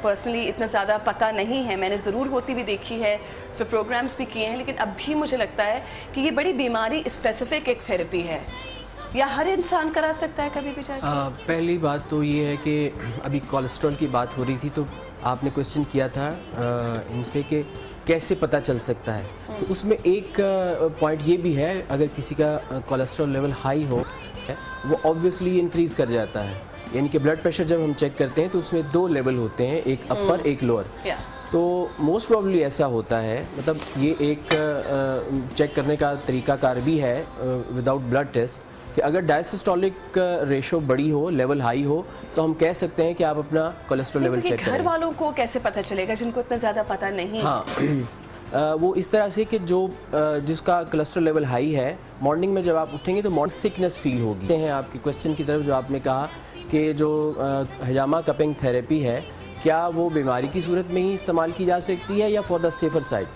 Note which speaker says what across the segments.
Speaker 1: Personally इतना ज़्यादा पता नहीं है, मैंने ज़रूर होती भी देखी है, उस पर प्रोग्राम्स भी किए हैं, लेकिन अब भी मुझे लगता है कि ये बड़ी बीमारी स्पेसिफिक एक थेरेपी है, या हर इंसान करा सकता है कभी भी जाके?
Speaker 2: पहली बात तो ये है कि अभी कोलेस्ट्रॉल की बात हो रही थी, तो आपने क्वेश्चन किया था इनसे कि कैसे पता चल सकता है, तो उसमें एक पॉइंट ये भी है, अगर किसी का कोलेस्ट्रॉल लेवल हाई हो वो ऑब्वियसली इंक्रीज़ कर जाता है, यानी कि ब्लड प्रेशर जब हम चेक करते हैं तो उसमें 2 लेवल होते हैं, एक अपर एक लोअर। तो मोस्ट प्रोबेबली ऐसा होता है, मतलब ये एक चेक करने का तरीकाकार भी है विदाउट ब्लड टेस्ट, कि अगर डायसिस्टोलिक रेशो बड़ी हो, लेवल हाई हो, तो हम कह सकते हैं कि आप अपना कोलेस्ट्रॉल लेवल चेक करें।
Speaker 1: घर वालों को कैसे पता चलेगा जिनको इतना ज़्यादा पता नहीं?
Speaker 2: हाँ वो इस तरह से कि जो जिसका कोलेस्ट्रॉल लेवल हाई है, मॉर्निंग में जब आप उठेंगे तो मॉर्निंग सिकनेस फील होगी। हैं आपके क्वेश्चन की तरफ जो आपने कहा कि जो हिजामा कपिंग थेरेपी है, क्या वो बीमारी की सूरत में ही इस्तेमाल की जा सकती है या फॉर द सेफर साइड?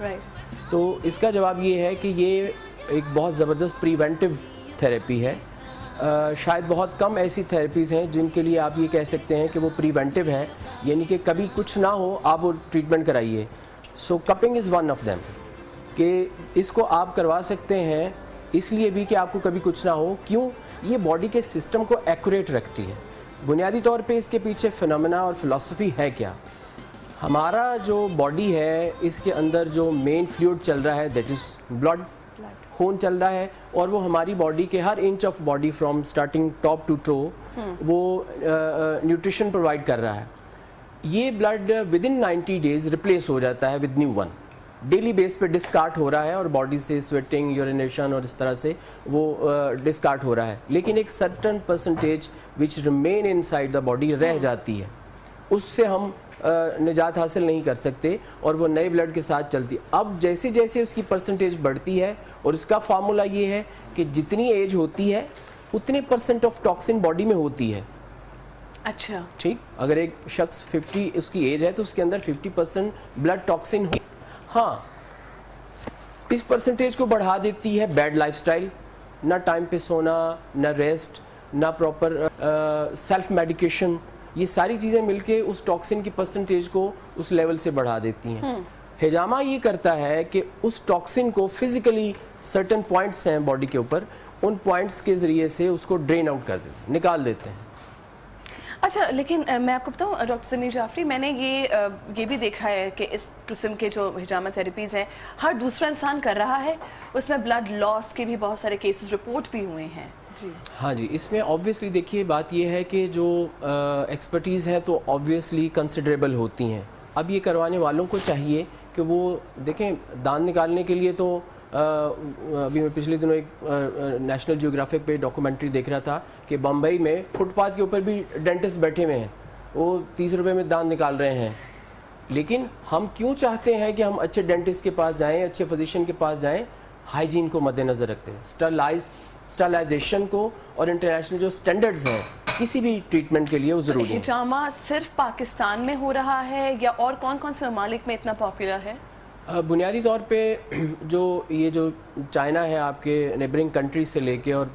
Speaker 2: तो इसका जवाब ये है कि ये एक बहुत ज़बरदस्त प्रिवेंटिव थेरेपी है। शायद बहुत कम ऐसी थेरेपीज़ हैं जिनके लिए आप ये कह सकते हैं कि वो प्रिवेंटिव है, यानी कि कभी कुछ ना हो आप वो ट्रीटमेंट कराइए। So cupping is one of them, कि इसको आप करवा सकते हैं इसलिए भी कि आपको कभी कुछ ना हो। क्यों? ये बॉडी के सिस्टम को एक्यूरेट रखती है। बुनियादी तौर पे इसके पीछे फिनोमेना और फिलॉसफी है क्या? हमारा जो बॉडी है, इसके अंदर जो मेन फ्लूइड चल रहा है दैट इज़ ब्लड, खून चल रहा है, और वो हमारी बॉडी के हर inch of body from starting top to toe वो न्यूट्रिशन प्रोवाइड कर रहा है। ये blood within 90 days replace हो जाता है with new one. Daily base पे डिस्कार्ड हो रहा है और बॉडी से स्वेटिंग, यूरिनेशन और इस तरह से वो डिस्कार्ड हो रहा है, लेकिन एक certain percentage which remain inside the body रह जाती है, उससे हम निजात हासिल नहीं कर सकते और वो नए ब्लड के साथ चलती है। अब जैसे जैसे उसकी परसेंटेज बढ़ती है, और इसका फार्मूला ये है कि जितनी एज होती है उतने % ऑफ टॉक्सिन बॉडी में होती है।
Speaker 1: अच्छा,
Speaker 2: ठीक, अगर एक शख्स 50 उसकी एज है तो उसके अंदर 50% ब्लड टॉक्सिन हो। हाँ, इस परसेंटेज को बढ़ा देती है बैड लाइफस्टाइल, ना टाइम पे सोना, ना रेस्ट, ना प्रॉपर सेल्फ मेडिकेशन, ये सारी चीज़ें मिलके उस टॉक्सिन की परसेंटेज को उस लेवल से बढ़ा देती हैं। हिजामा ये करता है कि उस टॉक्सिन को फिजिकली सर्टेन पॉइंट्स हैं बॉडी के ऊपर, उन पॉइंट्स के ज़रिए से उसको ड्रेन आउट कर देते हैं, निकाल देते हैं।
Speaker 1: अच्छा, लेकिन मैं आपको बताऊं डॉक्टर समीर जाफरी, मैंने ये भी देखा है कि इस किस्म के जो हिजामा थेरेपीज़ हैं हर दूसरा इंसान कर रहा है, उसमें ब्लड लॉस के भी बहुत सारे केसेस रिपोर्ट भी हुए हैं। जी
Speaker 2: हाँ जी, इसमें ऑब्वियसली देखिए बात ये है कि जो एक्सपर्टीज़ है तो ऑब्वियसली कंसिडरेबल होती हैं। अब ये करवाने वालों को चाहिए कि वो देखें, दांत निकालने के लिए तो अभी मैं पिछले दिनों एक नेशनल जियोग्राफिक पे डॉक्यूमेंट्री देख रहा था कि बम्बई में फुटपाथ के ऊपर भी डेंटिस्ट बैठे हुए हैं, वो 30 रुपये में दांत निकाल रहे हैं। लेकिन हम क्यों चाहते हैं कि हम अच्छे डेंटिस्ट के पास जाएं, अच्छे फिजिशियन के पास जाएं? हाइजीन को मद्देनज़र रखते हैं, स्टरलाइजेशन को, और इंटरनेशनल जो स्टैंडर्ड्स हैं किसी भी ट्रीटमेंट के लिए वो ज़रूरी है।
Speaker 1: हिजामा सिर्फ पाकिस्तान में हो रहा है या और कौन कौन से ममालिक में इतना पॉपुलर है?
Speaker 2: बुनियादी तौर पे जो ये जो चाइना है आपके नेबरिंग कंट्रीज से लेके और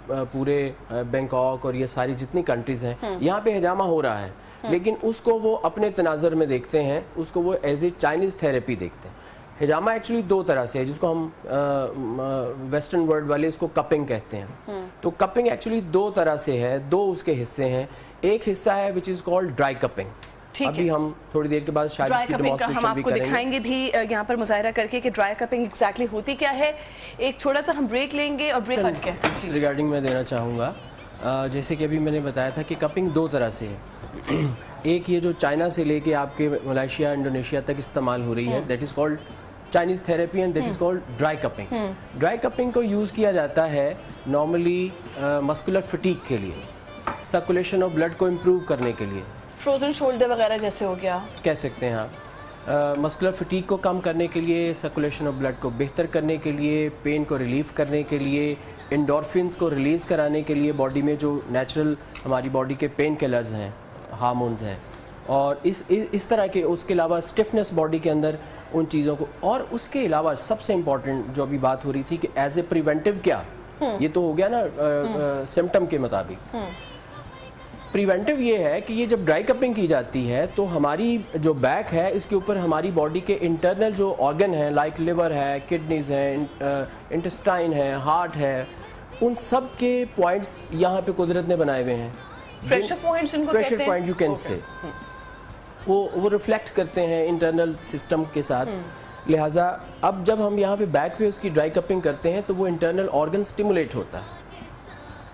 Speaker 2: पूरे बैंकॉक और ये सारी जितनी कंट्रीज़ हैं यहाँ पे हिजामा हो रहा है, लेकिन उसको वो अपने तनाज़र में देखते हैं, उसको वो एज ए चाइनीज़ थेरेपी देखते हैं। हिजामा एक्चुअली 2 तरह से है, जिसको हम वेस्टर्न वर्ल्ड वाले इसको कपिंग कहते हैं। तो कपिंग एक्चुअली 2 तरह से है, 2 उसके हिस्से हैं। एक हिस्सा है which is called dry cupping, अभी हम थोड़ी देर के बाद शायद इसकी डेमोंस्ट्रेशन
Speaker 1: हम आपको दिखाएंगे भी यहाँ पर मुजाहिरा करके कि ड्राई कपिंग एग्जैक्टली होती क्या है। एक छोटा सा हम ब्रेक लेंगे और ब्रेक हट के
Speaker 2: इस रिगार्डिंग मैं देना चाहूँगा, जैसे कि अभी मैंने बताया था कि कपिंग 2 तरह से है। एक ये जो चाइना से लेके आपके मलेशिया, इंडोनेशिया तक इस्तेमाल हो रही है, that is called Chinese therapy and that is called dry cupping. Dry cupping को यूज़ किया जाता है नॉर्मली मस्कुलर फटीग के लिए, सर्कुलेशन ऑफ ब्लड को इम्प्रूव करने के लिए,
Speaker 1: फ्रोजन शोल्डर वगैरह जैसे हो गया
Speaker 2: कह सकते हैं आप। मस्कुलर फटीग को कम करने के लिए, सर्कुलेशन ऑफ ब्लड को बेहतर करने के लिए, पेन को रिलीफ करने के लिए, एंडोर्फिन्स को रिलीज़ कराने के लिए, बॉडी में जो नेचुरल हमारी बॉडी के पेन किलर्स हैं, हार्मोन्स हैं, और इस तरह के। उसके अलावा स्टिफनेस बॉडी के अंदर उन चीज़ों को, और उसके अलावा सबसे इम्पॉर्टेंट जो अभी बात हो रही थी कि एज ए प्रिवेंटिव क्या, ये तो हो गया ना सिम्टम के मुताबिक। प्रिवेंटिव ये है कि ये जब ड्राई कपिंग की जाती है तो हमारी जो बैक है इसके ऊपर हमारी बॉडी के इंटरनल जो ऑर्गन हैं लाइक लिवर है, किडनीज हैं, इंटेस्टाइन है, हार्ट है, उन सब के पॉइंट्स यहाँ पे कुदरत ने बनाए हुए हैं।
Speaker 1: प्रेशर पॉइंट्स इनको कहते हैं।
Speaker 2: Pressure point you can say वो रिफ्लेक्ट करते हैं इंटरनल सिस्टम के साथ। लिहाजा अब जब हम यहाँ पे बैक पे उसकी ड्राई कपिंग करते हैं तो वो इंटरनल ऑर्गन स्टिमुलेट होता है।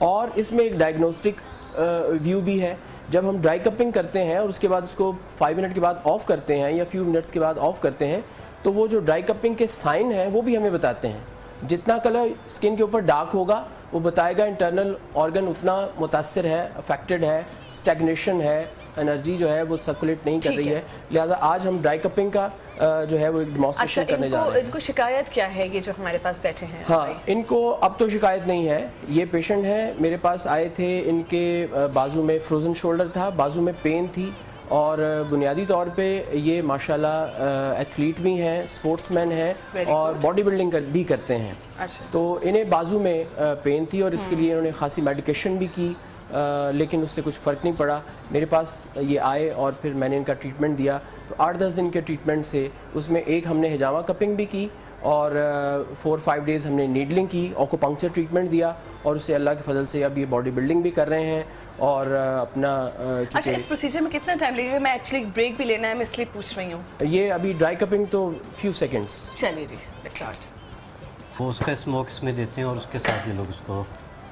Speaker 2: और इसमें एक डायग्नोस्टिक व्यू भी है। जब हम ड्राई कपिंग करते हैं और उसके बाद उसको 5 मिनट के बाद ऑफ करते हैं या फ्यू मिनट्स के बाद ऑफ करते हैं तो वो जो ड्राई कपिंग के साइन हैं वो भी हमें बताते हैं। जितना कलर स्किन के ऊपर डार्क होगा वो बताएगा इंटरनल ऑर्गन उतना मुतासर है, अफेक्टेड है, स्टैग्नेशन है, एनर्जी जो है वो सर्कुलेट नहीं कर रही है। लिहाजा आज हम ड्राई कपिंग का जो है वो एक डेमोंस्ट्रेशन करने जा रहे हैं।
Speaker 1: इनको शिकायत क्या है ये जो हमारे पास बैठे हैं?
Speaker 2: हाँ, इनको अब तो शिकायत नहीं है। ये पेशेंट हैं मेरे पास आए थे, इनके बाजू में फ्रोजन शोल्डर था, बाजू में पेन थी और बुनियादी तौर पे ये माशाल्लाह एथलीट भी हैं, स्पोर्ट्समैन हैं और बॉडी बिल्डिंग भी करते हैं।
Speaker 1: अच्छा।
Speaker 2: तो इन्हें बाजू में पेन थी और इसके लिए इन्होंने खासी मेडिकेशन भी की, लेकिन उससे कुछ फ़र्क नहीं पड़ा। मेरे पास ये आए और फिर मैंने इनका ट्रीटमेंट दिया। तो 8-10 दिन के ट्रीटमेंट से उसमें एक हमने हिजामा कपिंग भी की और 4-5 डेज़ हमने नीडलिंग की, ऑक्यूपंक्चर ट्रीटमेंट दिया और उससे अल्लाह के फजल से अब ये बॉडी बिल्डिंग भी कर रहे हैं और अपना
Speaker 1: अच्छा, इस प्रोसीजर में कितना टाइम लगेगा? मैं एक्चुअली ब्रेक भी लेना है, मैं इसलिए पूछ रही हूँ।
Speaker 2: ये अभी ड्राई कपिंग तो फ्यू सेकेंड्स।
Speaker 1: चलिए जी, स्टार्ट।
Speaker 3: वो उसका स्मोक इसमें देते हैं और उसके साथ ये लोग उसको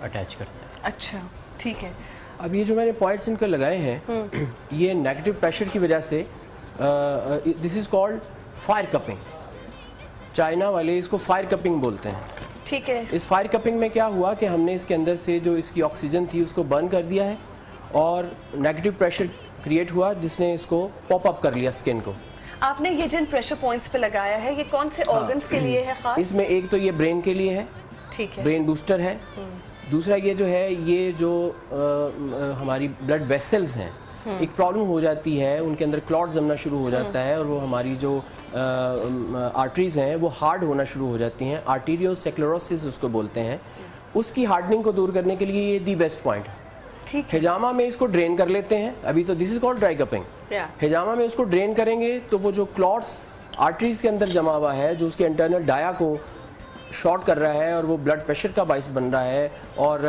Speaker 3: अटैच करते हैं।
Speaker 1: अच्छा, ठीक है।
Speaker 2: अब ये जो मैंने पॉइंट्स इनके लगाए हैं ये नेगेटिव प्रेशर की वजह से this is called fire cupping. China वाले इसको फायर कपिंग बोलते हैं।
Speaker 1: ठीक है।
Speaker 2: इस फायर कपिंग में क्या हुआ कि हमने इसके अंदर से जो इसकी ऑक्सीजन थी उसको बर्न कर दिया है और नेगेटिव प्रेशर क्रिएट हुआ जिसने इसको पॉप अप कर लिया स्किन को।
Speaker 1: आपने ये जिन प्रेशर पॉइंट्स पे लगाया है ये कौन से ऑर्गन्स के लिए है खास?
Speaker 2: इसमें एक तो ये ब्रेन के लिए है,
Speaker 1: ठीक है,
Speaker 2: ब्रेन बूस्टर है। दूसरा ये जो है ये जो हमारी ब्लड वेसल्स हैं, एक प्रॉब्लम हो जाती है, उनके अंदर क्लॉट जमना शुरू हो जाता है और वो हमारी जो आर्टरीज हैं वो हार्ड होना शुरू हो जाती हैं, आर्टीरियोस्क्लेरोसिस उसको बोलते हैं। उसकी हार्डनिंग को दूर करने के लिए ये दी बेस्ट पॉइंट है।
Speaker 1: ठीक है।
Speaker 2: हिजामा में इसको ड्रेन कर लेते हैं, अभी तो this is called dry cupping. हिजामा में इसको ड्रेन करेंगे तो वो जो क्लॉट्स आर्टरीज के अंदर जमा हुआ है जो उसके इंटरनल डाया को शॉर्ट कर रहा है और वो ब्लड प्रेशर का बाइस बन रहा है और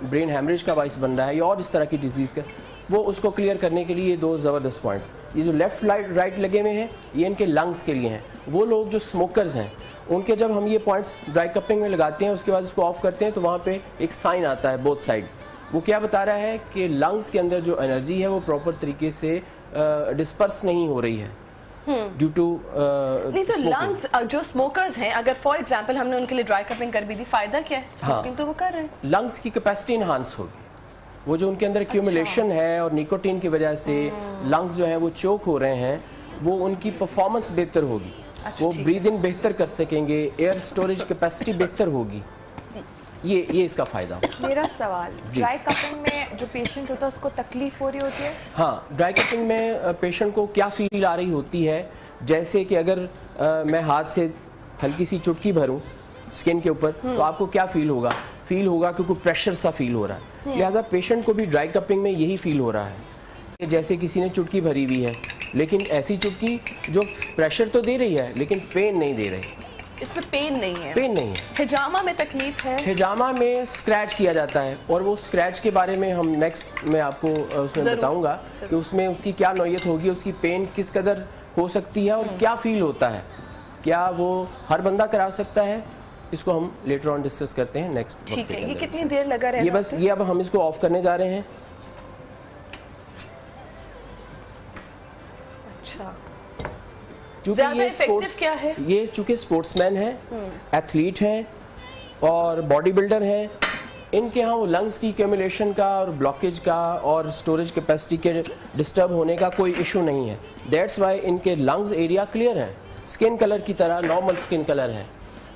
Speaker 2: ब्रेन हैमरेज का बाइस बन रहा है या और इस तरह की डिजीज़ का, वो उसको क्लियर करने के लिए ये दो ज़बरदस्त पॉइंट्स। ये जो लेफ़्ट राइट लगे हुए हैं ये इनके लंग्स के लिए हैं। वो लोग जो स्मोकर्स हैं उनके जब हम ये पॉइंट्स ड्राई कपिंग में लगाते हैं उसके बाद उसको ऑफ करते हैं तो वहाँ पे एक साइन आता है बोथ साइड। वो क्या बता रहा है कि लंग्स के अंदर जो एनर्जी है वो प्रॉपर तरीके से डिस्पर्स नहीं हो रही है ड्यू टू
Speaker 1: नहीं तो लंग्स जो स्मोकर्स हैं अगर फॉर एग्जांपल हमने उनके लिए ड्राई कपिंग कर भी दी, फायदा क्या है? स्मोकिंग तो वो कर रहे हैं।
Speaker 2: लंग्स की कैपेसिटी इनहांस होगी। वो जो उनके अंदर एक्यूमुलेशन है और निकोटीन की वजह से लंग्स जो है वो चोक हो रहे हैं, वो उनकी परफॉर्मेंस बेहतर होगी। वो ब्रीद इन बेहतर कर सकेंगे, एयर स्टोरेज कैपेसिटी बेहतर होगी। ये इसका फ़ायदा।
Speaker 4: मेरा सवाल, ड्राई कपिंग में जो पेशेंट होता है उसको तकलीफ हो रही होती है?
Speaker 2: हाँ, ड्राई कपिंग में पेशेंट को क्या फील आ रही होती है, जैसे कि अगर मैं हाथ से हल्की सी चुटकी भरूं स्किन के ऊपर तो आपको क्या फील होगा? फील होगा कि कोई प्रेशर सा फील हो रहा है। लिहाजा पेशेंट को भी ड्राई कपिंग में यही फील हो रहा है जैसे किसी ने चुटकी भरी हुई है, लेकिन ऐसी चुटकी जो प्रेशर तो दे रही है लेकिन पेन नहीं दे रही।
Speaker 1: इसमें पेन नहीं है?
Speaker 2: पेन नहीं है।
Speaker 1: हिजामा में तकलीफ है?
Speaker 2: हिजामा में स्क्रैच किया जाता है और वो स्क्रैच के बारे में हम नेक्स्ट में आपको उसमें बताऊंगा कि उसमें उसकी क्या नौयत होगी, उसकी पेन किस कदर हो सकती है और क्या फील होता है। क्या वो हर बंदा करा सकता है, इसको हम लेटर ऑन डिस्कस करते हैं नेक्स्ट।
Speaker 1: ठीक है। ये कितनी देर लगा रहेगा?
Speaker 2: ये बस ये अब हम इसको ऑफ करने जा रहे हैं।
Speaker 1: अच्छा,
Speaker 2: चूंकि
Speaker 1: ज़्यादा इफेक्टिव क्या है?
Speaker 2: ये चूंकि स्पोर्ट्समैन हैं, एथलीट हैं और बॉडी बिल्डर हैं, इनके यहाँ वो लंग्स की एक्यूमुलेशन का और ब्लॉकेज का और स्टोरेज कैपेसिटी के डिस्टर्ब होने का कोई इशू नहीं है। दैट्स वाई इनके लंग्स एरिया क्लियर हैं, स्किन कलर की तरह नॉर्मल स्किन कलर है।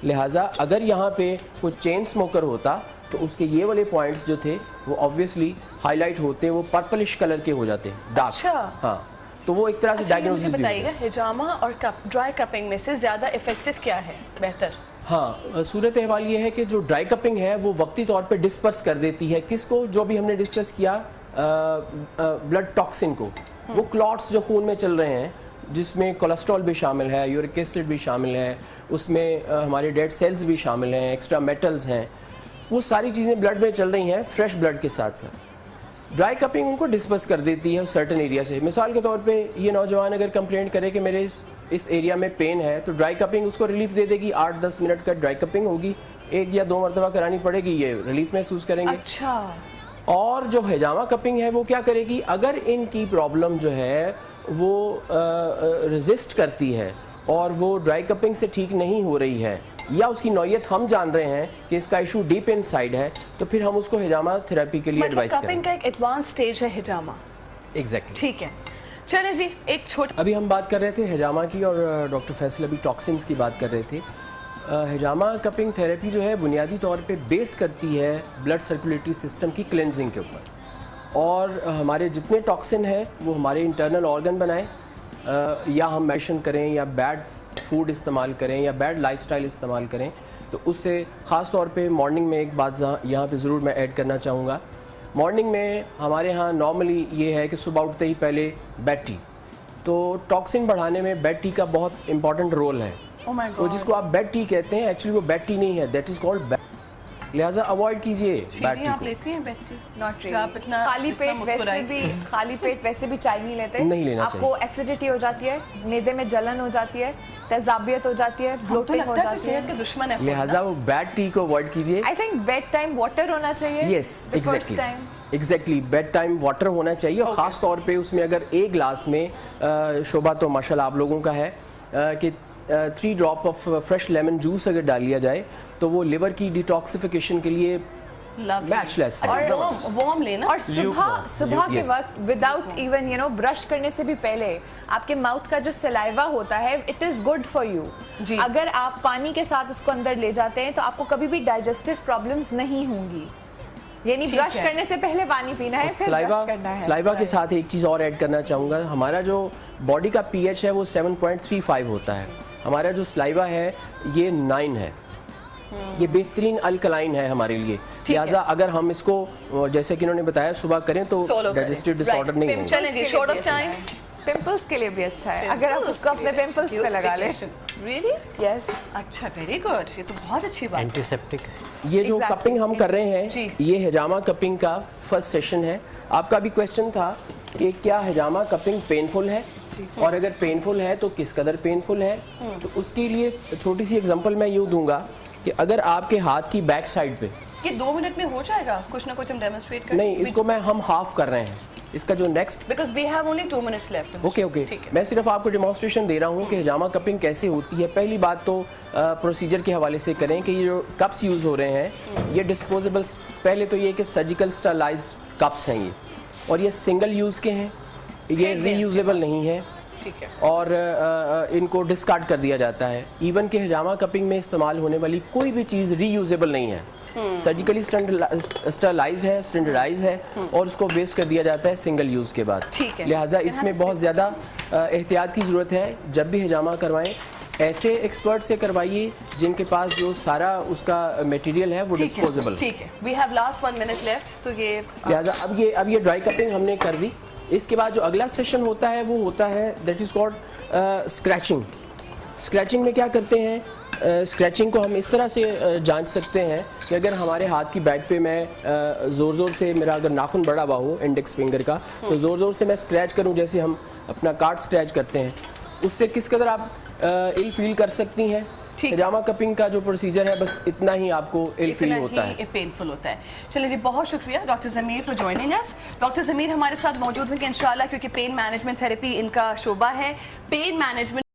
Speaker 2: लिहाजा अगर यहाँ पे कोई चेन स्मोकर होता तो उसके ये वाले पॉइंट्स जो थे वो ऑब्वियसली हाईलाइट होते, वो पर्पलिश कलर के हो जाते, डार्क।
Speaker 1: अच्छा।
Speaker 2: हाँ, तो वो एक तरह से डायग्नोसिस भी
Speaker 1: बताइएगा हिजामा और ड्राई कपिंग में से ज़्यादा इफेक्टिव क्या है, बेहतर?
Speaker 2: हाँ, सूरत अहवाल ये है कि जो ड्राई कपिंग है वो वक्ती तौर पे डिस्पर्स कर देती है किसको, जो भी हमने डिस्कस किया, ब्लड टॉक्सिन को, वो क्लॉट्स जो खून में चल रहे हैं जिसमें कोलेस्ट्रॉल भी शामिल है, यूरिक एसिड भी शामिल है, उसमें हमारे डेड सेल्स भी शामिल हैं, एक्स्ट्रा मेटल्स हैं, वो सारी चीज़ें ब्लड में चल रही हैं फ्रेश ब्लड के साथ साथ। ड्राई कपिंग उनको डिस्पर्स कर देती है सर्टेन एरिया से। मिसाल के तौर पे ये नौजवान अगर कंप्लेंट करे कि मेरे इस एरिया में पेन है, तो ड्राई कपिंग उसको रिलीफ दे देगी। 8-10 मिनट का ड्राई कपिंग होगी, 1 या 2 मरतबा करानी पड़ेगी, ये रिलीफ महसूस करेंगे।
Speaker 1: अच्छा,
Speaker 2: और जो हिजामा कपिंग है वो क्या करेगी, अगर इनकी प्रॉब्लम जो है वो रेजिस्ट करती है और वो ड्राई कपिंग से ठीक नहीं हो रही है, या उसकी नौयत हम जान रहे हैं कि इसका इशू डीप इनसाइड है, तो फिर हम उसको हिजामा थेरेपी के लिए
Speaker 1: मतलब
Speaker 2: एडवाइस
Speaker 1: कपिंग
Speaker 2: करेंगे।
Speaker 1: का एक एडवांस स्टेज है हिजामा।
Speaker 2: एग्जैक्टली।
Speaker 1: ठीक है, चलें जी, एक छोटा,
Speaker 2: अभी हम बात कर रहे थे हिजामा की और डॉक्टर फैसल अभी टॉक्सिन्स की बात कर रहे थे। हिजामा कपिंग थेरेपी जो है बुनियादी तौर पे बेस करती है ब्लड सर्कुलेटरी सिस्टम की क्लेंजिंग के ऊपर, और हमारे जितने टॉक्सिन हैं वो हमारे इंटरनल ऑर्गन बनाएं, या हम मेडिसिन करें या बैड फूड इस्तेमाल करें या बैड लाइफस्टाइल इस्तेमाल करें, तो उससे ख़ास तौर पे मॉर्निंग में एक बात यहाँ पे ज़रूर मैं ऐड करना चाहूँगा। मॉर्निंग में हमारे यहाँ नॉर्मली ये है कि सुबह उठते ही पहले बेड टी, तो टॉक्सिन बढ़ाने में बेड टी का बहुत इंपॉर्टेंट रोल है।
Speaker 1: oh my
Speaker 2: तो
Speaker 1: God,
Speaker 2: जिसको आप बेड टी कहते हैं, एक्चुअली वो बेड टी नहीं है, दैट इज़ कॉल्ड बेड, लिहाजा अवॉइड कीजिए बेड
Speaker 1: चीनी
Speaker 2: टी
Speaker 1: आप
Speaker 2: को।
Speaker 1: लेती हैं बेड टी?
Speaker 4: नॉट
Speaker 1: जो आप इतना
Speaker 4: खाली
Speaker 1: इतना
Speaker 4: पेट वैसे
Speaker 1: मुस्कुराई।
Speaker 4: भी खाली पेट वैसे भी चाय नहीं लेते,
Speaker 2: नहीं लेना
Speaker 4: आपको एसिडिटी हो जाती है, मैदे में जलन हो जाती है, तेजाबियत हो जाती है,
Speaker 1: तो
Speaker 4: ब्लोटिंग हो
Speaker 1: लगता है कि
Speaker 4: जाती है।
Speaker 1: सेहत के दुश्मन है खुद
Speaker 2: लिहाजा वो बैड टी को अवॉइड कीजिए।
Speaker 4: I think bed time water होना चाहिए।
Speaker 2: Yes,
Speaker 4: first time
Speaker 2: exactly bed time water होना चाहिए, और ख़ास तौर पे उसमें अगर एक गिलास में शोभा तो माशाल्लाह आप लोगों का है कि 3 drop of fresh lemon juice अगर डाल लिया जाए तो वो लिवर की डिटॉक्सिफिकेशन के लिए
Speaker 1: Lovely.
Speaker 2: मैचलेस है।
Speaker 1: अच्छा, वार्म लेना।
Speaker 4: और सुबह के
Speaker 2: Yes.
Speaker 4: वक्त विदाउट इवन ब्रश करने से भी पहले आपके माउथ का जो सलाइवा होता है, it is good for you.
Speaker 1: जी।
Speaker 4: अगर आप पानी के साथ उसको अंदर ले जाते हैं तो आपको कभी भी डाइजेस्टिव प्रॉब्लम्स नहीं होंगी। यानी
Speaker 1: ठीक
Speaker 4: ब्रश
Speaker 1: है।
Speaker 4: करने से पहले पानी पीना है, फिर
Speaker 2: सलाइवा
Speaker 4: ब्रश करना है।
Speaker 2: सलाइवा के साथ एक चीज़ और ऐड करना चाहूँगा, हमारा जो बॉडी का पीएच है वो 7.35 होता है, हमारा जो सलाइवा है ये 9 है। ये बेहतरीन अल्कलाइन है हमारे लिए, लिहाजा अगर हम इसको जैसे कि इन्होंने बताया सुबह करें तो
Speaker 1: Solo करें।
Speaker 2: Digestive disorder
Speaker 1: Right.
Speaker 2: नहीं होगा।
Speaker 1: चलें जी, शॉर्ट ऑफ टाइम।
Speaker 4: पिंपल्स के लिए भी अच्छा है, अगर आप उसको अपने पिंपल्स पे लगा लें।
Speaker 1: Really?
Speaker 4: यस,
Speaker 1: अच्छा, वेरी गुड, ये तो बहुत अच्छी बात है।
Speaker 3: एंटीसेप्टिक
Speaker 2: ये जो
Speaker 4: Exactly.
Speaker 2: कपिंग हम कर रहे
Speaker 1: जी।
Speaker 2: हैं ये हिजामा कपिंग का फर्स्ट सेशन है। आपका भी क्वेश्चन था कि क्या हिजामा कपिंग पेनफुल है, और अगर पेनफुल है तो किस कदर पेनफुल है। तो उसके लिए छोटी सी एग्जांपल मैं यूँ दूंगा कि अगर आपके हाथ की बैक साइड पे,
Speaker 1: ये 2 मिनट में हो जाएगा, कुछ ना कुछ हम डेमोन्स्ट्रेट करें।
Speaker 2: नहीं इसको हम हाफ कर रहे हैं, इसका जो next
Speaker 1: because we have only 2 minutes left.
Speaker 2: Okay
Speaker 1: ठीक है।
Speaker 2: मैं सिर्फ आपको डेमोन्स्ट्रेशन दे रहा हूँ कि हिजामा कपिंग कैसे होती है। पहली बात तो प्रोसीजर के हवाले से करें कि ये जो कप्स यूज़ हो रहे हैं ये डिस्पोजेबल, पहले तो ये कि सर्जिकल स्टरलाइज्ड कप्स हैं ये, और ये सिंगल यूज़ के हैं, ये रीयूजेबल नहीं है,
Speaker 1: ठीक है।
Speaker 2: और इनको डिस्कार्ड कर दिया जाता है। इवन के हिजामा कपिंग में इस्तेमाल होने वाली कोई भी चीज़ रीयूजेबल नहीं है, सर्जिकली स्टरलाइज है, स्टैंडर्डाइज है, और उसको वेस्ट कर दिया जाता है सिंगल यूज़ के बाद।
Speaker 1: ठीक है।
Speaker 2: लिहाजा इसमें बहुत ज़्यादा एहतियात की ज़रूरत है। जब भी हिजामा करवाएं ऐसे एक्सपर्ट से करवाइए जिनके पास जो सारा उसका मटेरियल है वो डिस्पोजेबल।
Speaker 1: ठीक है, we have last 1 minute left, तो ये
Speaker 2: लिहाजा अब ये ड्राई कपिंग हमने कर दी। इसके बाद जो अगला सेशन होता है वो होता है that is called scratching. Scratching में क्या करते हैं, स्क्रैचिंग को हम इस तरह से जांच सकते हैं कि अगर हमारे हाथ की बैक पे मैं ज़ोर से, मेरा अगर नाखून बड़ा हुआ हो इंडेक्स फिंगर का, तो ज़ोर से मैं स्क्रैच करूं जैसे हम अपना कार्ड स्क्रैच करते हैं, उससे किस कदर आप इल फील कर सकती हैं। हिजामा कपिंग का जो प्रोसीजर है बस इतना ही आपको इल फील होता है,
Speaker 1: पेनफुल होता है। चलिए जी, बहुत शुक्रिया doctor Zameer for joining us. Doctor Zameer हमारे साथ मौजूद हैं इंशाल्लाह, क्योंकि पेन मैनेजमेंट थेरेपी इनका शोबा है। Pain management